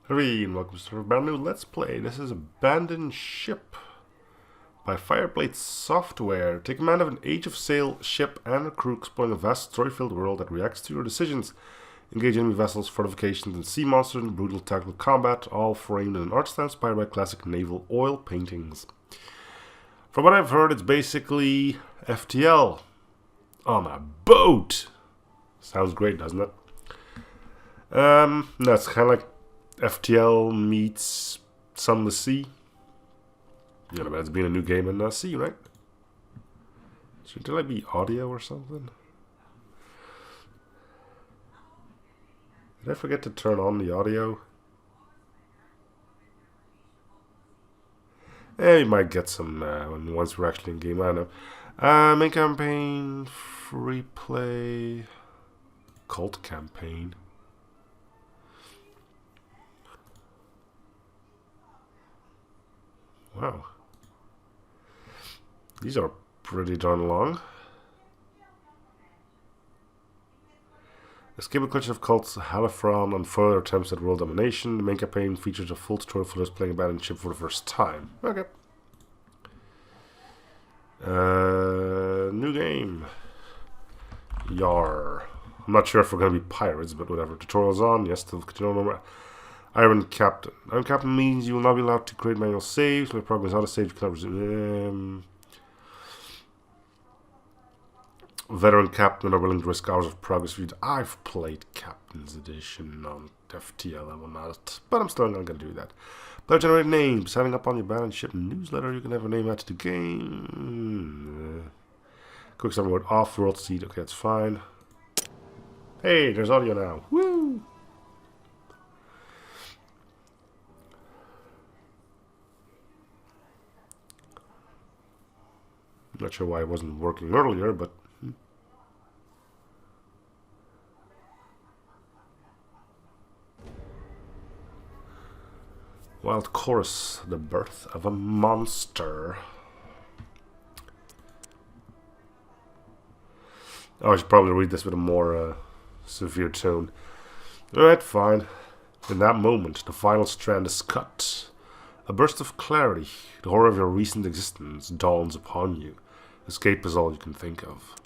Hey, and welcome to a brand new Let's Play. This is Abandoned Ship by Fireblade Software. Take command of an Age of Sail ship and a crew exploring a vast story-filled world that reacts to your decisions. Engage enemy vessels, fortifications, and sea monsters in brutal tactical combat, all framed in an art style inspired by classic naval oil paintings. From what I've heard, it's basically FTL on a boat. Sounds great, doesn't it? That's kind of like FTL meets Sunless Sea. You know, it's been a new game in sea, right? Should there like be audio or something? Did I forget to turn on the audio? We might get some once we're actually in game. I don't know. Main campaign, free play, cult campaign. Wow. These are pretty darn long. Escape a collection of cults, Halifron, and further attempts at world domination. The main campaign features a full tutorial for those playing abandoned ship for the first time. Okay. New game. Yar. I'm not sure if we're going to be pirates, but whatever. Tutorial's on. Yes, still continue. Iron Captain. Iron Captain means you will not be allowed to create manual saves. When the program is out of save, you cannot resume. Veteran Captain are willing to risk hours of progress. I've played Captain's Edition on FTL. I will not, but I'm still not going to do that. Player generate names. Signing up on your abandoned ship newsletter. You can have a name added to the game. Quick summary word off-world seed. Okay, that's fine. Hey, there's audio now. Woo! Not sure why it wasn't working earlier, but Wild Chorus, the birth of a monster. Oh, I should probably read this with a more severe tone. Alright, fine. In that moment, the final strand is cut. A burst of clarity, the horror of your recent existence dawns upon you. Escape is all you can think of.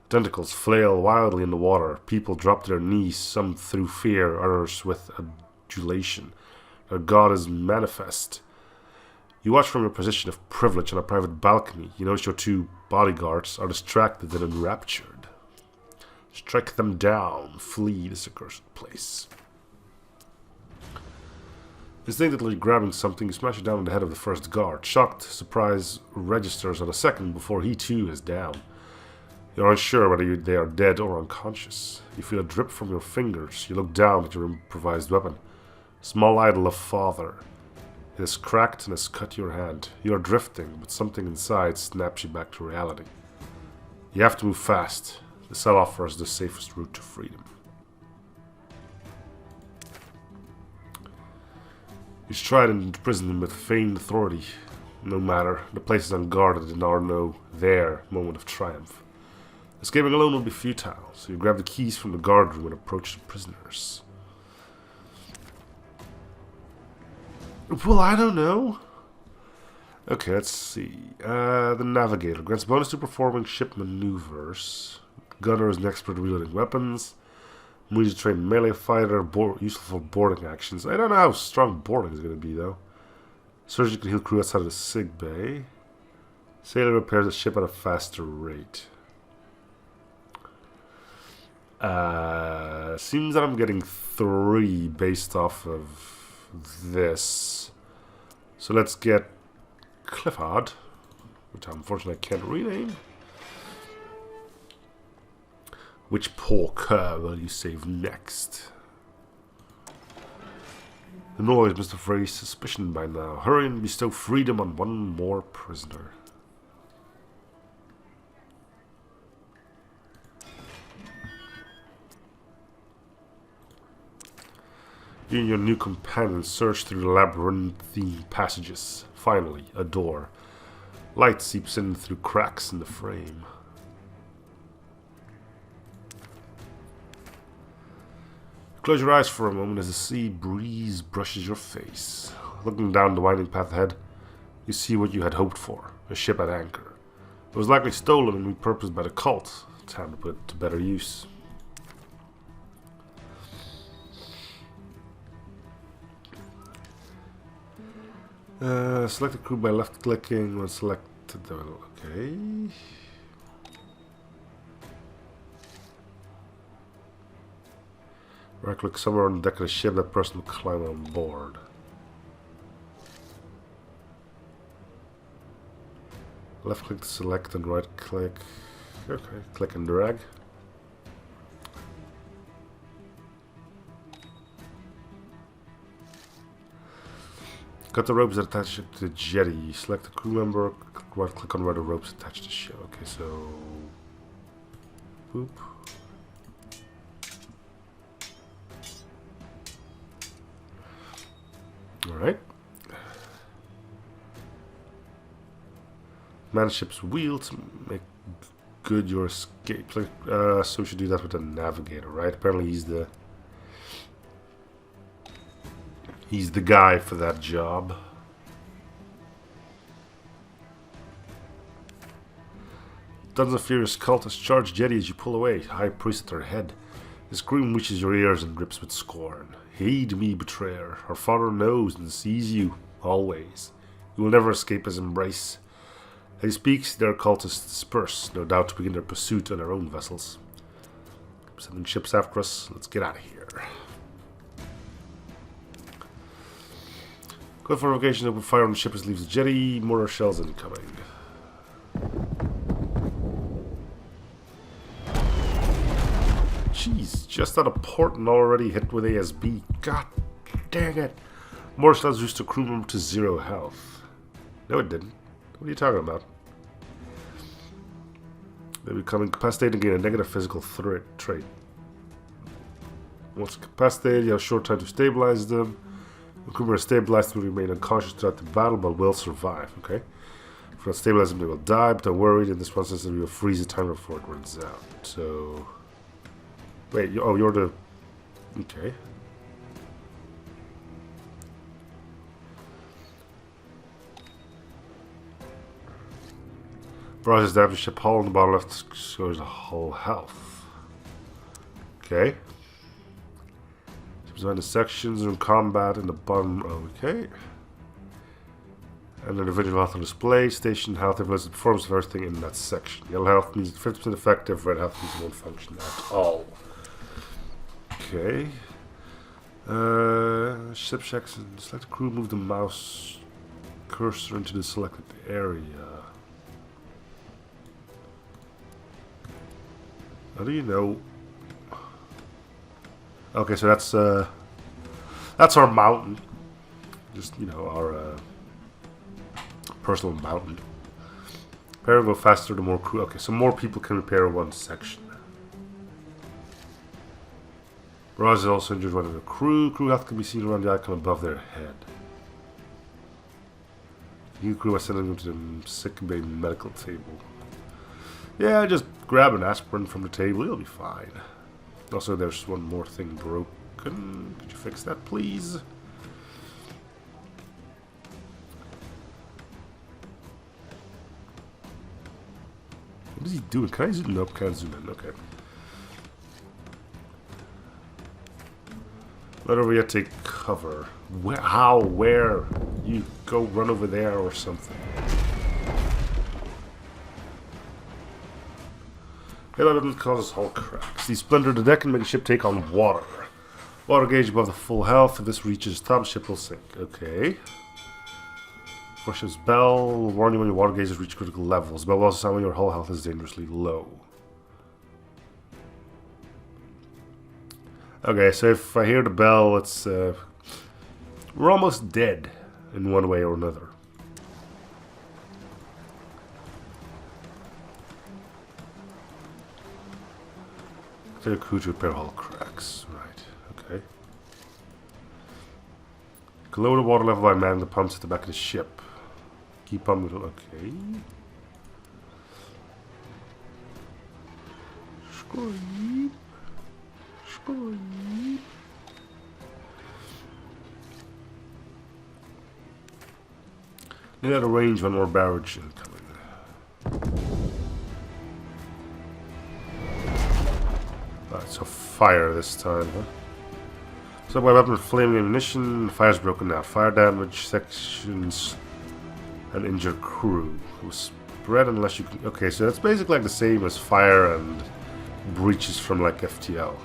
Tentacles flail wildly in the water. People drop to their knees, some through fear, others with adulation. Their god is manifest. You watch from your position of privilege on a private balcony. You notice your two bodyguards are distracted and enraptured. Strike them down. Flee this accursed place. Instinctively grabbing something, you smash it down on the head of the first guard. Shocked, surprise registers on a second before he too is down. You're unsure whether they are dead or unconscious. You feel a drip from your fingers. You look down at your improvised weapon. Small idol of father. It is cracked and has cut your hand. You are drifting, but something inside snaps you back to reality. You have to move fast. The cell offers the safest route to freedom. You stride into prison with feigned authority. No matter, the place is unguarded and are no their moment of triumph. Escaping alone will be futile, so you grab the keys from the guard room and approach the prisoners. Well, I don't know. Okay, let's see. The Navigator grants bonus to performing ship maneuvers. Gunner is an expert at wielding weapons. Moves to train melee fighter, useful for boarding actions. I don't know how strong boarding is going to be, though. Surgeon can heal crew outside of the sick bay. Sailor repairs the ship at a faster rate. Seems that I'm getting 3 based off of this. So let's get Clifford, which unfortunately I can't rename. Which poor cur will you save next? The noise must have raised suspicion by now. Hurry and bestow freedom on one more prisoner. You and your new companion search through the labyrinthine passages. Finally, a door. Light seeps in through cracks in the frame. Close your eyes for a moment as the sea breeze brushes your face. Looking down the winding path ahead, you see what you had hoped for, a ship at anchor. It was likely stolen and repurposed by the cult. Time to put it to better use. Select the crew by left clicking when selected. Okay. Right click somewhere on the deck of the ship, that person will climb on board. Left click to select and right click. Okay, click and drag. Cut the ropes that attach it to the jetty. Select the crew member, right click on where the ropes attach to the ship. Okay, so boop. Alright. Man ship's wheel to make good your escape. So we should do that with the navigator, right? Apparently he's the guy for that job. Tons of furious cultists charge jetty as you pull away. High priest at their head. His scream reaches your ears and drips with scorn. Heed me, betrayer. Our father knows and sees you, always. You will never escape his embrace. As he speaks, their cultists disperse, no doubt to begin their pursuit on their own vessels. Sending ships after us. Let's get out of here. Code fortifications, open fire on the ship as it leaves the jetty. Mortar shells incoming. Jeez, just out of port and already hit with ASB. God dang it. Mortar shells reduced a crew member to 0 health. No, it didn't. What are you talking about? They become incapacitated and gain a negative physical trait. Once incapacitated, you have a short time to stabilize them. The crew member is stabilized will remain unconscious throughout the battle, but will survive, okay? If you don't stabilize them, they will die, but don't worry, in this process, we will freeze the timer before it runs out. So... Wait, you're the... Okay. Browses down the ship hull on the bottom left shows the hull health. Okay. Ships behind the sections in combat in the bottom. Okay. And then individual health on display. Station health influences the performance of everything in that section. Yellow health means 50% effective. Red health means it won't function at all. Okay. Ship checks and select the crew. Move the mouse cursor into the selected area. How do you know? Okay, so that's our mountain. Just, you know, our personal mountain. Repair will go faster the more crew. Okay, so more people can repair one section. Roz is also injured one of the crew. Crew health can be seen around the icon above their head. New crew are sending them to the sick bay medical table. Yeah, just grab an aspirin from the table, you'll be fine. Also, there's one more thing broken. Could you fix that, please? What is he doing? Can I zoom in? Nope, can't zoom in. Okay. Let over here take cover. Where? How? Where? You go run over there or something. Hail causes hull cracks. These splinter the deck and make the ship take on water. Water gauge above the full health. If this reaches top, ship will sink. Okay. For ship's bell will warn you when your water gauges reach critical levels. Bell will also sound when your hull health is dangerously low. Okay, so if I hear the bell, it's we're almost dead in one way or another. Clear crew to repair hull cracks. Right, okay. Can lower the water level by manning the pumps at the back of the ship. Keep pumping. Okay. Scream. Scream. Near the range, one more barrage incoming. Alright, so fire this time, huh? So by weapon with flaming ammunition, fire's broken out. Fire damage, sections, and injured crew. Will spread unless you can... Okay, so that's basically like the same as fire and breaches from like FTL.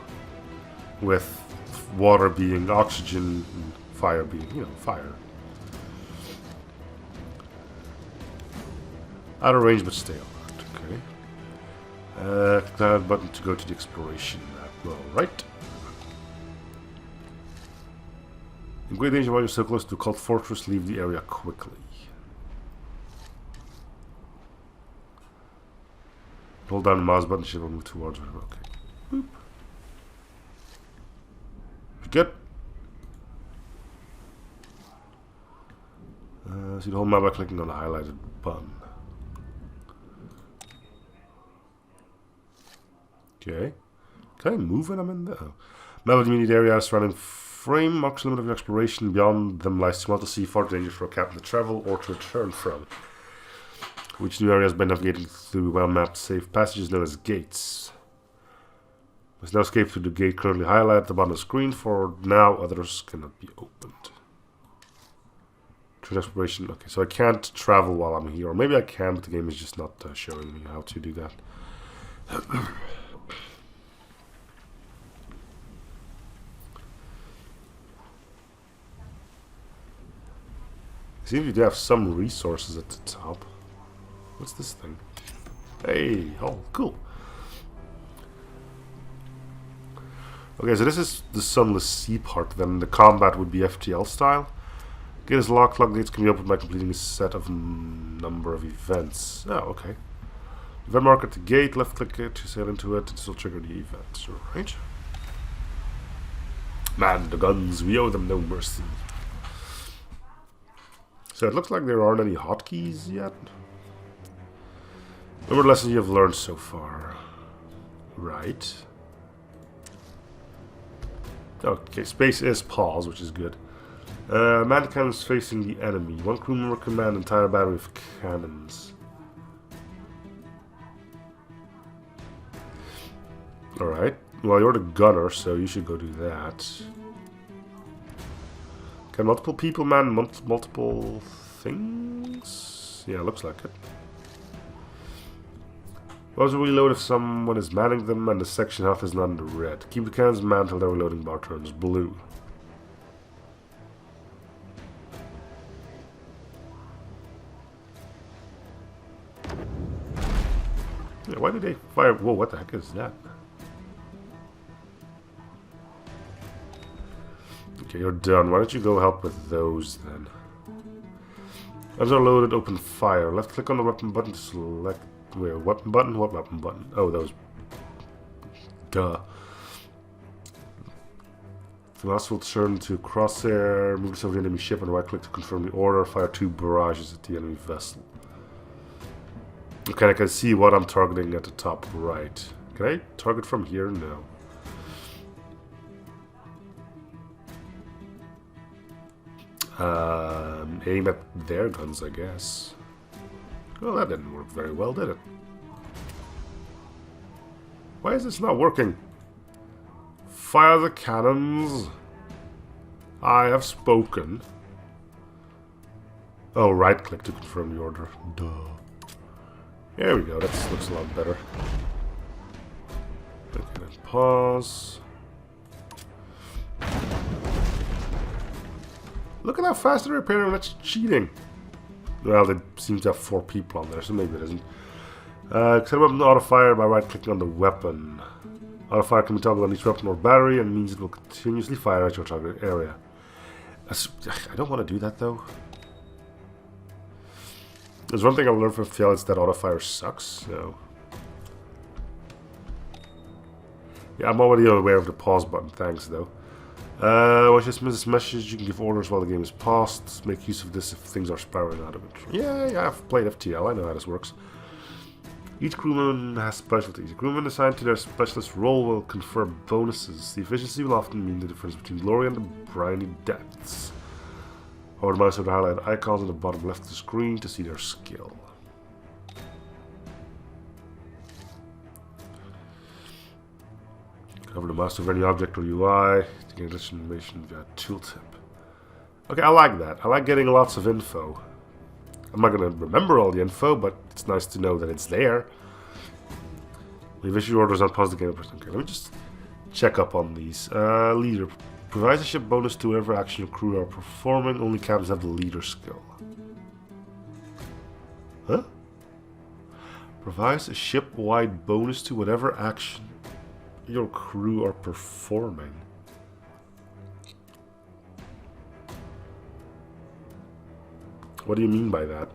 With water being oxygen and fire being, you know, fire. Out of range but stay alert, okay. That button to go to the exploration map. Alright. In great danger while you're so close to the cult fortress, leave the area quickly. Hold down the mouse button, she will move towards her. Okay. Boop. Good. See the whole map by clicking on the highlighted button. Okay. Can I move when I'm in there? Oh. Map of the immediate area surrounding frame marks the limit of your exploration. Beyond them lies too much to see, far too dangerous for a captain to travel or to return from. Which new areas by navigating through well-mapped safe passages known as gates. Must now escape through the gate currently highlighted at the bottom of the screen. For now, others cannot be opened. True exploration. Okay, so I can't travel while I'm here. Or maybe I can, but the game is just not showing me how to do that. It seems you do have some resources at the top. What's this thing? Hey, oh, cool. Okay, so this is the Sunless Sea part, then the combat would be FTL-style. Gate is locked, lock gates can be opened by completing a set of number of events. Oh, okay. Event mark at the gate, left click it to sail into it, this will trigger the event. Alright. Man, the guns, we owe them no mercy. So it looks like there aren't any hotkeys yet. Number of lessons you have learned so far. Right. Okay, space is pause, which is good. Man cannons facing the enemy. One crew member command entire battery of cannons. Alright. Well, you're the gunner, so you should go do that. Can multiple people man multiple things? Yeah, looks like it. Those will reload if someone is manning them and the section health is not in the red. Keep the cannons manned until their reloading bar turns blue. Yeah, why did they fire? Whoa, what the heck is that? Okay, you're done. Why don't you go help with those then? As are loaded, open fire. Left click on the weapon button to select. Where? Weapon button? What weapon button? Oh, those. Duh. The last will turn to crosshair. Move yourself to the enemy ship and right click to confirm the order. Fire 2 barrages at the enemy vessel. Okay, I can see what I'm targeting at the top right. Can I target from here? No. Aim at their guns, I guess. Well, that didn't work very well, did it? Why is this not working? Fire the cannons. I have spoken. Oh, right click to confirm the order. Duh. There we go, that looks a lot better. Okay, then pause. Look at how fast they're repairing, that's cheating. Well, they seem to have 4 people on there, so maybe it isn't. Set weapon auto fire by right clicking on the weapon. Auto fire can be toggled on each weapon or battery and means it will continuously fire at your target area. I don't want to do that though. There's one thing I've learned from FTL, it's that auto fire sucks, so. Yeah, I'm already aware of the pause button, thanks though. Once you dismiss this message, you can give orders while the game is paused. Make use of this if things are spiraling out of it. Yeah, I've played FTL, I know how this works. Each crewman has specialties. A crewman assigned to their specialist role will confer bonuses. The efficiency will often mean the difference between glory and the briny depths. Hover the mouse over the highlighted icons on the bottom left of the screen to see their skill. Hover the mouse over any object or UI to get additional information via tooltip. Okay, I like that. I like getting lots of info. I'm not going to remember all the info, but it's nice to know that it's there. We've issued orders on pause the game. Okay, let me just check up on these. Leader. Provides a ship bonus to whatever action your crew are performing. Only captains have the leader skill. Huh? Provides a ship-wide bonus to whatever action your crew are performing. What do you mean by that?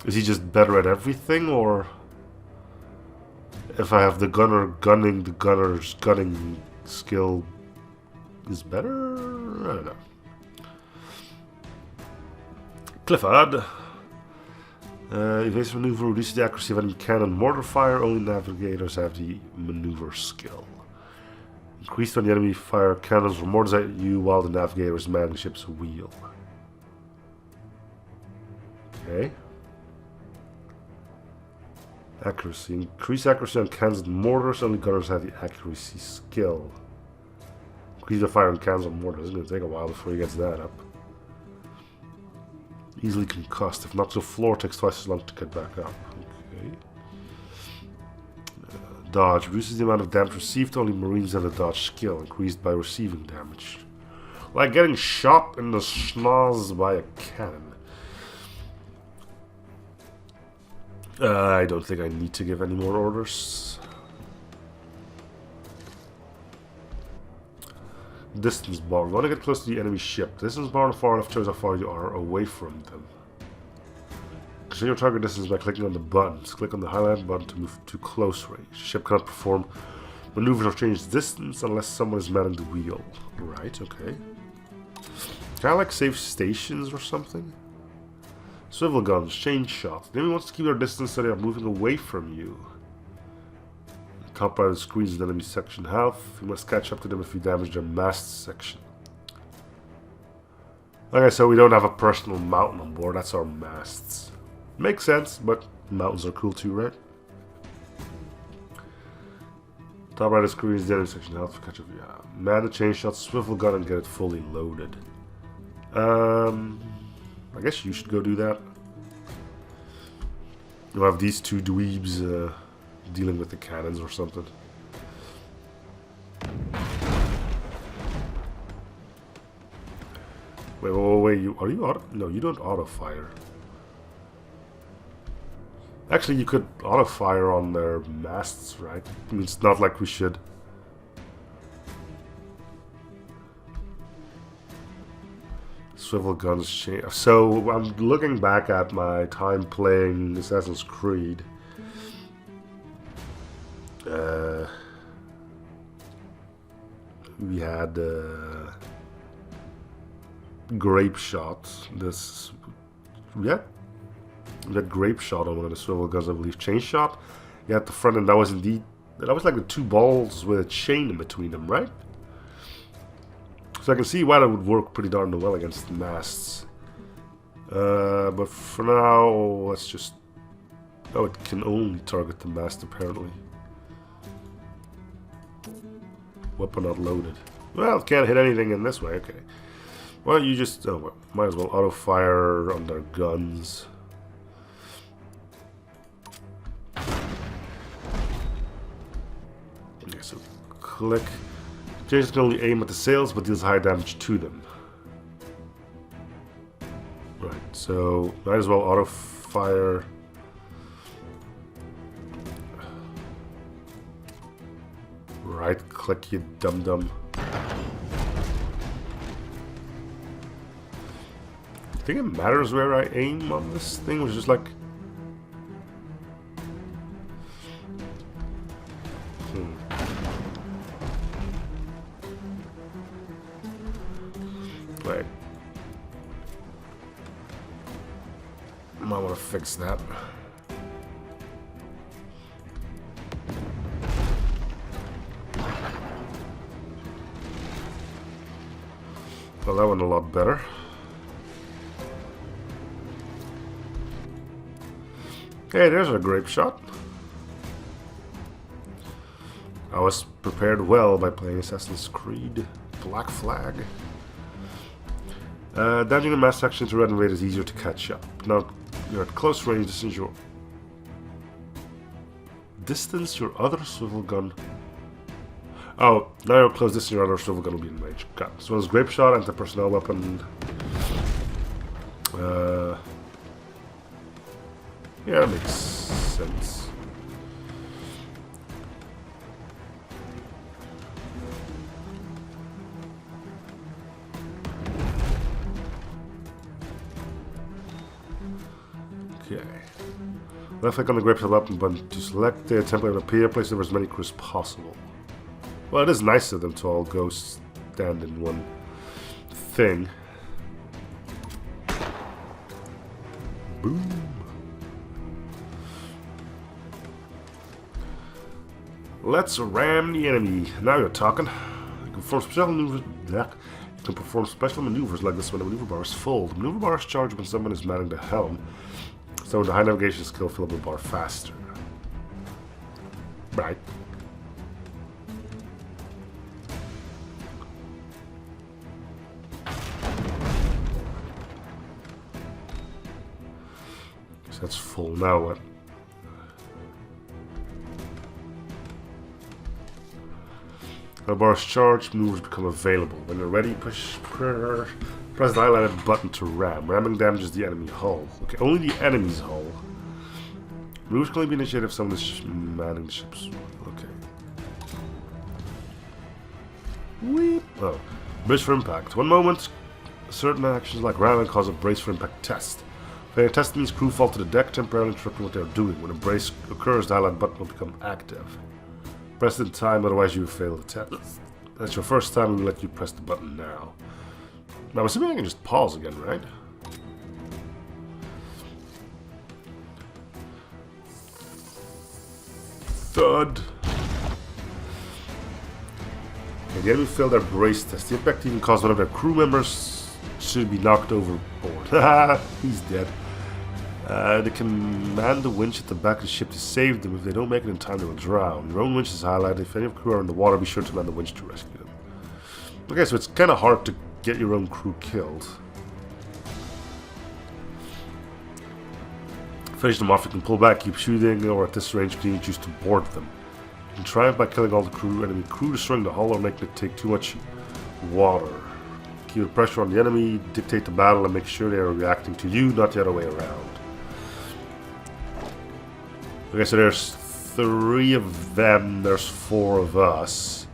Is he just better at everything, or if I have the gunner gunning, the gunner's gunning skill is better? I don't know. Clifford. Evasive maneuver reduces the accuracy of enemy cannon mortar fire. Only navigators have the maneuver skill. Increased when the enemy fire cannons or mortars at you while the navigator is manning the ship's wheel. Okay. Accuracy. Increase accuracy on cannons and mortars. Only gunners have the accuracy skill. Increase the fire on cannons and mortars. It's going to take a while before he gets that up. Easily concussed. If knocked to the floor, takes twice as long to get back up. Okay. Dodge. Reduces the amount of damage received. Only Marines have the dodge skill. Increased by receiving damage. Like getting shot in the schnoz by a cannon. I don't think I need to give any more orders. Distance bar. We want to get close to the enemy ship. Distance bar on the far left shows how far you are away from them. Control your target distance by clicking on the buttons. Click on the highlight button to move to close range. The ship cannot perform maneuvers or change distance unless someone is manning the wheel. Right, okay. Can I like save stations or something? Swivel guns, change shot. The enemy wants to keep their distance so they are moving away from you. The top right of the screen is the enemy section health. You must catch up to them if you damage their mast section. Okay, so we don't have a personal mountain on board, that's our masts. Makes sense, but mountains are cool too, right? Top right of the screen is the enemy section health for catch up. Yeah. Man the change shot, swivel gun, and get it fully loaded. I guess you should go do that. You'll have these two dweebs dealing with the cannons or something. Wait, you are you auto? No, you don't auto fire. Actually, you could auto fire on their masts, right? I mean, it's not like we should. Swivel guns change. So I'm looking back at my time playing Assassin's Creed. We had grape shot. We had grape shot on one of the swivel guns, I believe. Chain shot. You had the front end. That was like the two balls with a chain in between them, right? So I can see why that would work pretty darn well against the masts. But for now, let's just... Oh, it can only target the mast, apparently. Weapon not loaded. Well, it can't hit anything in this way, okay. Well, you just... Oh, well, might as well auto-fire on their guns. Okay, so click... Jason can only aim at the sails, but deals high damage to them. Right, so might as well auto fire. Right click, you dum dum. I think it matters where I aim on this thing, which is like. Wait. Might want to fix that. Well, that went a lot better. Hey, there's a grape shot. I was prepared well by playing Assassin's Creed. Black Flag. Damaging the mass section to red and red is easier to catch up. Now you're at close range, distance your other swivel gun. Oh, now you're close distance, your other swivel gun will be in range. Okay, so it's grape shot, anti-personnel weapon. Yeah, that makes sense. Okay. Left click on the grape shot weapon button to select the template and appear. Place over as many crews as possible. Well, it is nice of them to all go stand in one thing. Boom. Let's ram the enemy. Now you're talking. You can perform special maneuvers like this when the maneuver bar is full. The maneuver bar is charged when someone is manning the helm. So with the high navigation skill, fill up the bar faster. Right. So that's full. Now what? The bar is charged, maneuvers become available. When you're ready, press the highlighted button to ram. Ramming damages the enemy hull. Okay, only the enemy's hull. Maneuvers can only be initiated if someone is manning the ships. Okay. Weep. Oh. Brace for impact. One moment, certain actions like ramming cause a brace for impact test. Failing a test means crew fall to the deck, temporarily interrupting what they are doing. When a brace occurs, the highlight button will become active. Press it in time, otherwise you will fail the test. That's your first time, we will let you press the button now. I'm assuming I can just pause again, right? Thud. Okay, the enemy failed their brace test. The impact even caused one of their crew members to be knocked overboard. Haha, he's dead. They can man the winch at the back of the ship to save them. If they don't make it in time, they will drown. Your own winch is highlighted. If any of the crew are in the water, be sure to man the winch to rescue them. Okay, so it's kind of hard to get your own crew killed. Finish them off, you can pull back, keep shooting, or at this range, you can choose to board them. You can triumph by killing all the crew, enemy crew, destroying the hull, or making it take too much water. Keep the pressure on the enemy, dictate the battle, and make sure they are reacting to you, not the other way around. Okay, so there's 3 of them, there's 4 of us.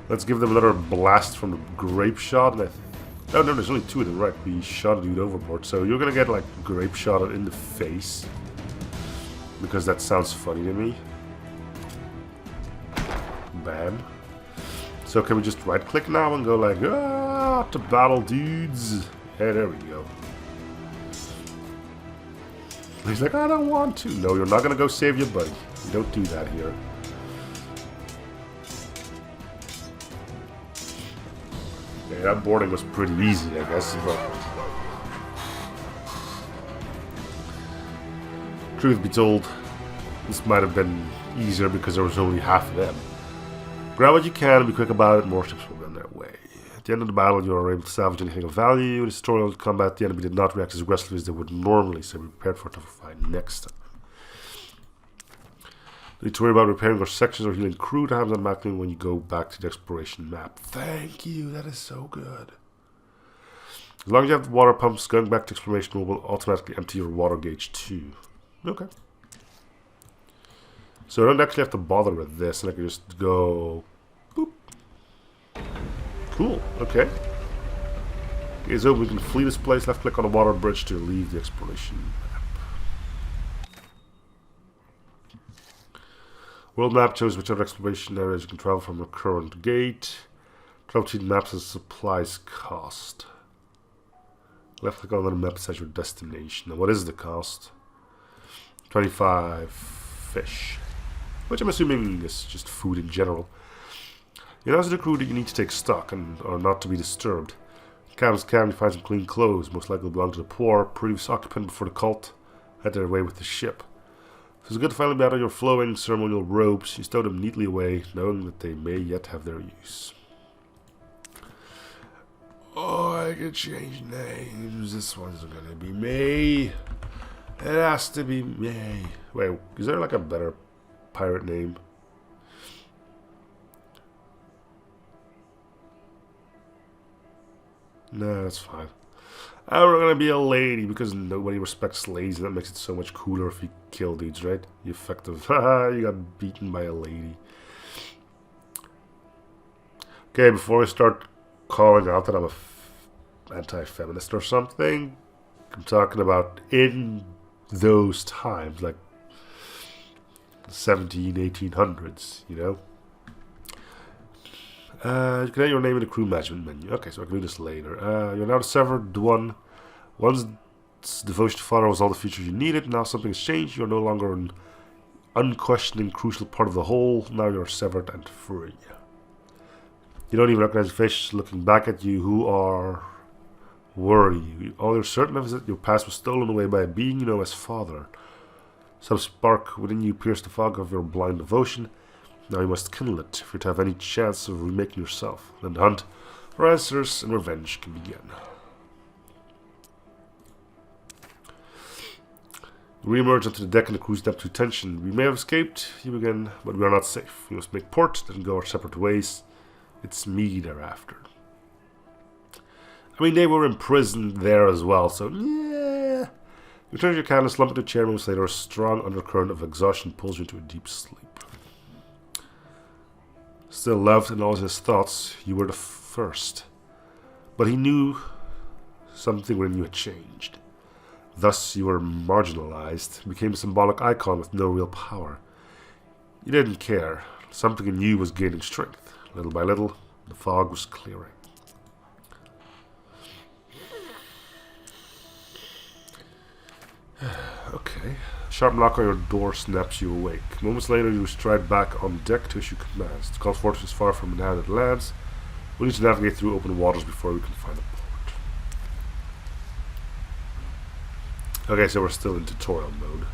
Let's give them another blast from the grape shot. And oh no, there's only 2 of them, right? We shot a dude overboard. So you're gonna get like grape shot in the face. Because that sounds funny to me. Bam. So can we just right click now and go like, ah, to battle dudes? Yeah, there we go. He's like, I don't want to. No, you're not going to go save your buddy. You don't do that here. Yeah, that boarding was pretty easy, I guess, but... Truth be told, this might have been easier because there was only half of them. Grab what you can and be quick about it, more ships will be on their way. At the end of the battle, you are able to salvage anything of value. In this tutorial combat, the enemy did not react as aggressively as they would normally, so be prepared for a tougher fight next time. You need to worry about repairing your sections or healing crew to have them automatically when you go back to the exploration map. Thank you, that is so good. As long as you have the water pumps, going back to exploration will automatically empty your water gauge too. Okay. So I don't actually have to bother with this, and I can just go... Boop. Cool, okay. Okay, so we can flee this place, left click on the water bridge to leave the exploration map. World map shows which other exploration areas you can travel from your current gate. Travel between maps and supplies cost. Left click on the map says your destination. And what is the cost? 25 fish. Which I'm assuming is just food in general. You announce to the crew that you need to take stock and are not to be disturbed. Cabin's cabin, you find some clean clothes, most likely belong to the poor, previous occupant before the cult had their way with the ship. So it's good to finally be out of your flowing ceremonial robes. You stow them neatly away, knowing that they may yet have their use. Oh, I can change names. This one's gonna be me. It has to be me. Wait, is there like a better pirate name? No, that's fine. We're gonna be a lady because nobody respects ladies, and that makes it so much cooler if you kill dudes, right? You effective. Haha, you got beaten by a lady. Okay, before I start calling out that I'm a anti-feminist or something, I'm talking about in those times, like 1800s, you know? You can add your name in the crew management menu. Okay, so I can do this later. You're now the severed one. Once devotion to Father was all the features you needed, now something has changed. You're no longer an unquestioning, crucial part of the whole. Now you're severed and free. You don't even recognize the face looking back at you. Who were you? All you're certain of is that your past was stolen away by a being you know as Father. Some spark within you pierced the fog of your blind devotion. Now you must kindle it if you're to have any chance of remaking yourself. Then the hunt for answers and revenge can begin. Re-emerge onto the deck in the cruise depth to tension. We may have escaped you again, but we are not safe. We must make port, then go our separate ways. It's me thereafter. I mean, they were imprisoned there as well, so yeah. You turn your candle, slump into a chair moments later. A strong undercurrent of exhaustion pulls you into a deep sleep. Still loved in all his thoughts, you were the first. But he knew something within you had changed. Thus you were marginalized, became a symbolic icon with no real power. You didn't care. Something in you was gaining strength. Little by little, the fog was clearing. Okay. A sharp knock on your door snaps you awake. Moments later, you stride back on deck to issue commands. The Gulf Fortress is far from inhabited lands. We need to navigate through open waters before we can find a port. Okay, so we're still in tutorial mode.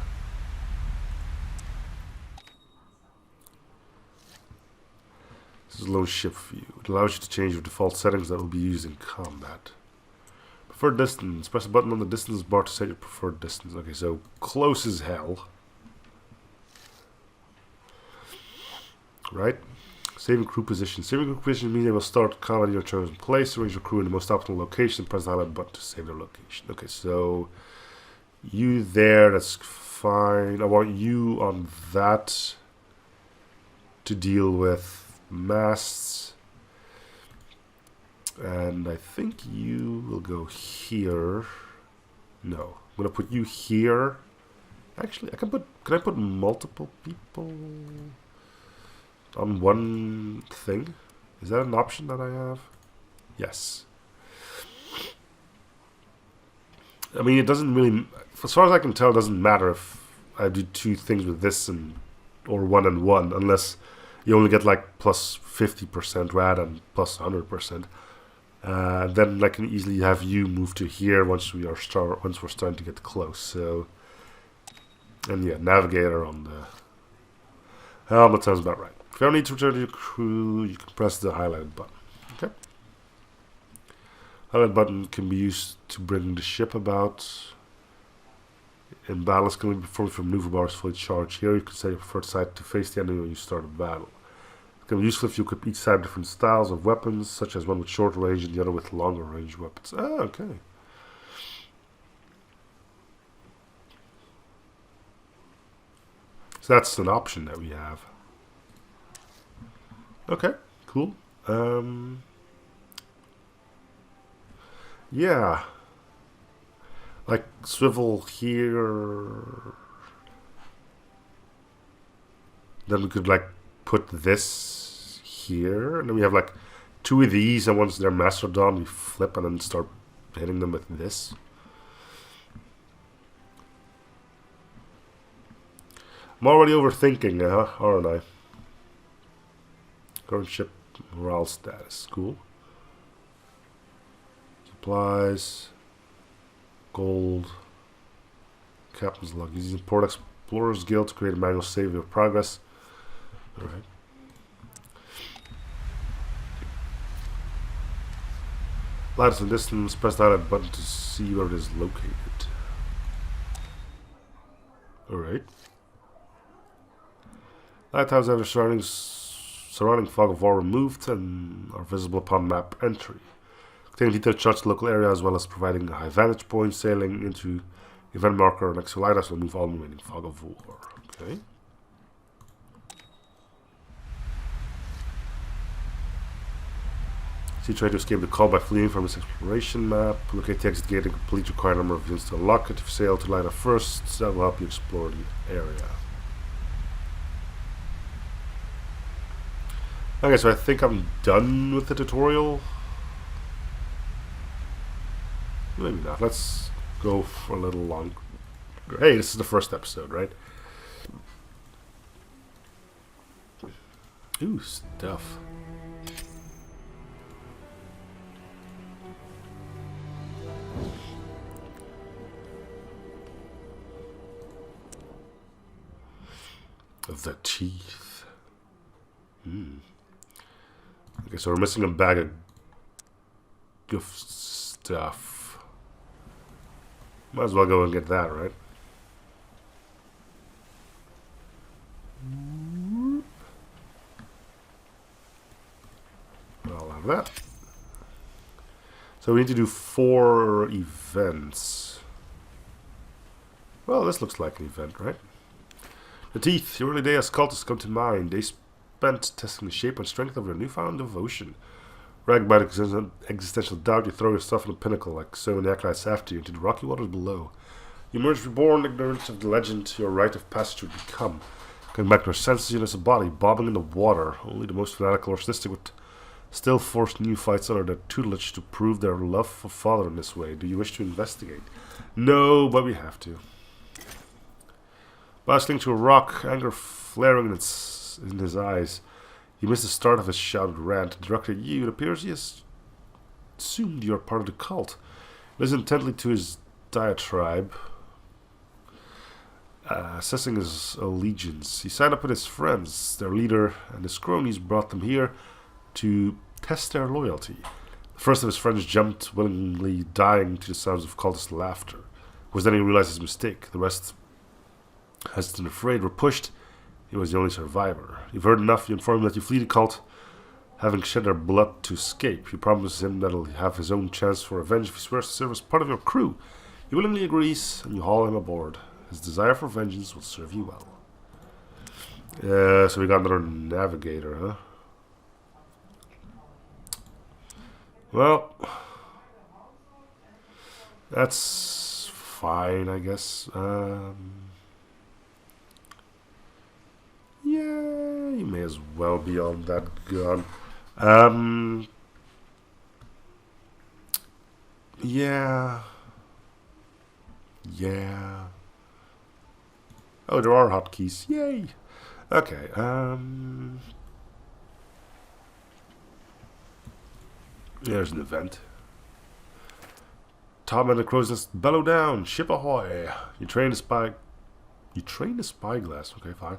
This is a low ship view. It allows you to change your default settings that will be used in combat. Preferred distance. Press a button on the distance bar to set your preferred distance. Okay, so close as hell. Right? Saving crew position. Saving crew position means they will start combat in your chosen place. Arrange your crew in the most optimal location. Press the highlight button to save their location. Okay, so you there, that's fine. I want you on that to deal with masts. And I think you will go here. No, I'm gonna put you here. Actually, can I put multiple people on one thing? Is that an option that I have? Yes. I mean, it doesn't really, as far as I can tell, it doesn't matter if I do two things with this or one and one, unless you only get like plus 50% rad and plus 100%. Then I can easily have you move to here once we're starting to get close. So, and yeah, navigator on the helmet sounds about right. If you don't need to return to your crew, you can press the highlighted button. Okay. Highlight button can be used to bring the ship about. In battle, it's going to be performed from maneuver bars fully charged. Here, you can set your preferred side to face the enemy when you start a battle. It can be useful if you equip each side with different styles of weapons, such as one with short range and the other with longer range weapons. Ah, okay. So that's an option that we have. Okay, cool. Yeah. Like swivel here. Then we could like put this here, and then we have like two of these, and once they're mastered on, we flip and then start hitting them with this. I'm already overthinking, aren't I? Current ship morale status, cool. Supplies, gold, captain's log. Using port Explorers Guild to create a manual save of progress. Alright. Lights in distance, press the highlight button to see where it is located. Alright. Lighthouses have their surrounding fog of war removed and are visible upon map entry. Containing detailed shots of the local area as well as providing a high vantage point. Sailing into event marker next to lighthouse will remove all remaining fog of war. Okay. So you try to escape the call by fleeing from this exploration map. Locate the exit gate and complete the required number of units to unlock it. If you sail to lighthouse first, that will help you explore the area. Okay, so I think I'm done with the tutorial. Maybe not. Let's go for a little longer. Hey, this is the first episode, right? Ooh, stuff. The teeth. Okay, so we're missing a bag of stuff. Might as well go and get that, right? I'll have that. So we need to do 4 events. Well, this looks like an event, right? The teeth. Your early day as cultists come to mind. They spent testing the shape and strength of their newfound devotion. Ragged by the existential doubt, you throw yourself on the pinnacle like so many acolytes after you into the rocky waters below. You emerge reborn, ignorant of the legend your rite of passage would become. Coming back to your senses, you notice a body bobbing in the water. Only the most fanatical or sadistic would still force neophytes under their tutelage to prove their love for father in this way. Do you wish to investigate? No, but we have to. Bustling to a rock, anger flaring in his eyes. You miss the start of his shouted rant. Directed at you, it appears he has assumed you are part of the cult. Listen intently to his diatribe, assessing his allegiance. He signed up with his friends. Their leader and his cronies brought them here to test their loyalty. The first of his friends jumped, willingly dying to the sounds of cultist laughter. It was then he realized his mistake. The rest, hesitant and afraid, were pushed. He was the only survivor. You've heard enough. You inform him that you flee the cult, having shed their blood to escape. You promise him that he'll have his own chance for revenge if he swears to serve as part of your crew. He willingly agrees, and you haul him aboard. His desire for vengeance will serve you well. So we got another navigator, huh? Well, that's fine, I guess. Yeah, you may as well be on that gun. Yeah. Yeah. Oh, there are hotkeys. Yay. Okay, there's an event. Tom and the crow's nest bellow down. Ship ahoy. You train the spyglass. Okay, fine.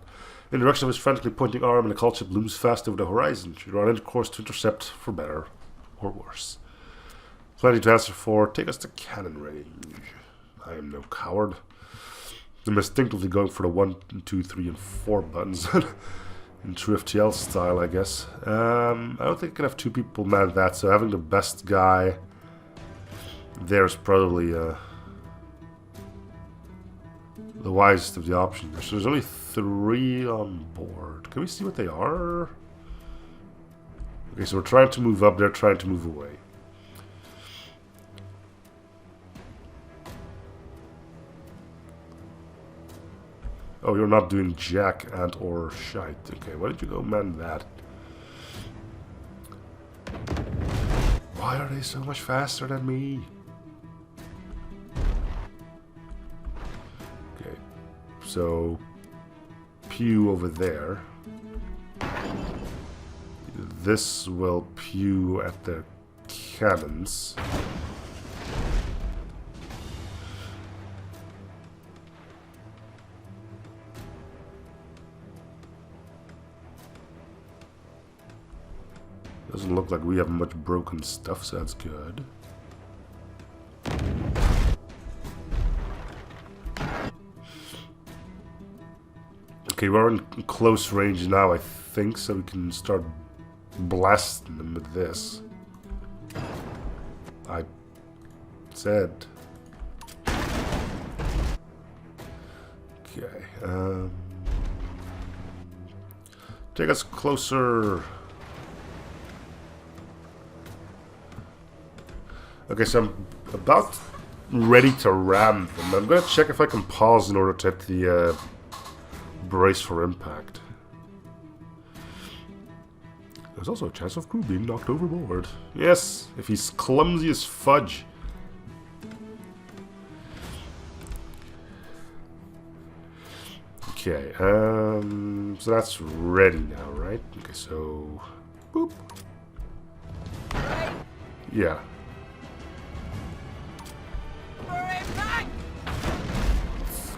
In the direction of his frantically pointing arm, and the cult ship looms fast over the horizon. You run into course to intercept, for better or worse. Plenty to answer for. Take us to cannon range. I am no coward. I'm instinctively going for the 1, 2, 3, and 4 buttons. In true FTL style, I guess. I don't think I can have 2 people man that, so having the best guy there's probably the wisest of the options. So there's only 3 on board. Can we see what they are? Okay, so we're trying to move up, they're trying to move away. Oh, you're not doing jack and or shite. Okay, why did you go man that? Why are they so much faster than me? Okay, so pew over there. This will pew at the cannons. Doesn't look like we have much broken stuff, so that's good. Okay, we're in close range now, I think, so we can start blasting them with this. I said. Okay, take us closer. Okay, so I'm about ready to ram them. I'm gonna check if I can pause in order to hit the brace for impact. There's also a chance of crew being knocked overboard. Yes, if he's clumsy as fudge. Okay, so that's ready now, right? Okay, so boop. Yeah.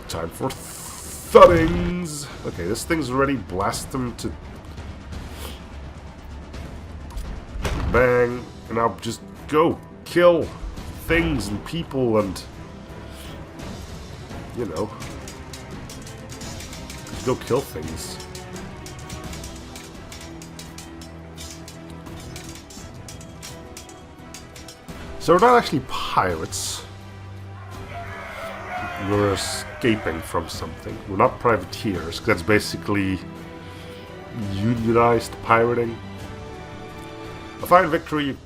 Time for thuddings. Okay, this thing's ready. Blast them to bang, and I'll just go kill things and people and, you know, just go kill things. So we're not actually pirates. We're escaping from something. We're not privateers, because that's basically unionized pirating. A fine victory.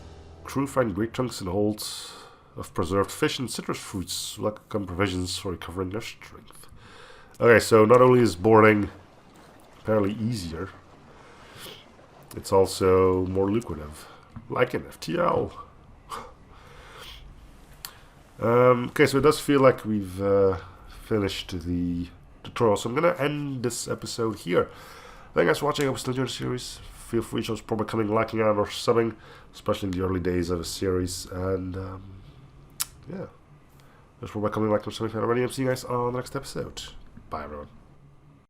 Crew find great chunks and holds of preserved fish and citrus fruits, like provisions for recovering their strength. Okay, so not only is boarding apparently easier, it's also more lucrative, like in FTL. Okay, so it does feel like we've finished the tutorial, so I'm going to end this episode here. Thank you guys for watching. I hope you still enjoyed the series. Feel free to support by coming, liking out, or subbing, especially in the early days of a series. And yeah, just support by coming, liking, or subbing if you haven't already. I'll see you guys on the next episode. Bye, everyone.